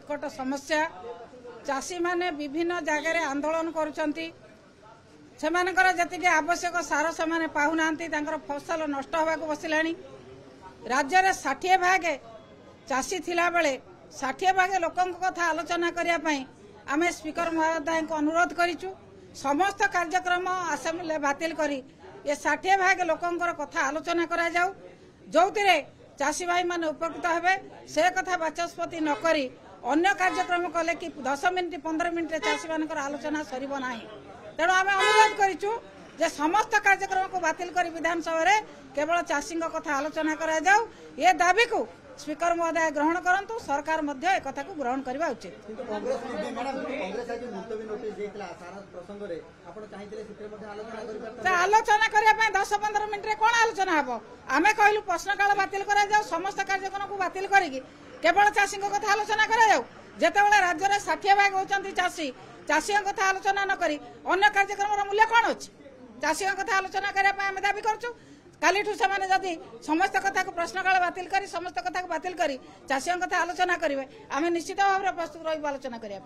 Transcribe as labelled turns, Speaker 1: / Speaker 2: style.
Speaker 1: उत्कट समस्या चाषी माने विभिन्न जगह आंदोलन करुछंती सेमानकर जतिके आवश्यक सार से पाऊना फसल नष्ट होगा बसिलानी राज्य में 60 भाग चाषी थिला बेले 60 भाग लोकों कथा आलोचना करने आम स्पीकर महोदय को अनुरोध करिचु समस्त कार्यक्रम आसेम्बली बातिल करी ये 60 भाग लोकों कथा आलोचना करा जाऊ जो चाषी भाई माने उपकृत हेबे से कथा बाचस्पति न करी अन्य कार्यक्रम कले कि 10 मिनिट 15 मिनिट चाषी मान आलोचना सरिबो नाही तेणु आम अनुरोध करिचु जे समस्त कार्यक्रम को बातिल करी विधानसभा रे केवल चाषी कथा आलोचना करा जाऊ ये दाबी को स्पीकर महोदय ग्रहण करंतु सरकार मध्य एक कथा को ग्रहण करबा उचित। आलोचना करने 10-15 मिनट कौन आलोचना हम आमे कहलु प्रश्नकाल बातिल करा जाऊ समस्त कार्यक्रम को बातिल करी केवल चाषी कथा आलोचना करा जाऊ जेतेबेले राज्य में 60 भाग होचंती चाषी चाषी कथा आलोचना न करी अन्य कार्यक्रम मूल्य कौन अच्छी चाषी कथा आलोचना करने दाबी करूँ कालीठू से जदि समस्त कथा को प्रश्नकाल बातिल करी समस्त कथा को बातिल करी चाषी कथा आलोचना करेंगे आम निश्चित भाव में प्रस्तुत रही आलोचना करने।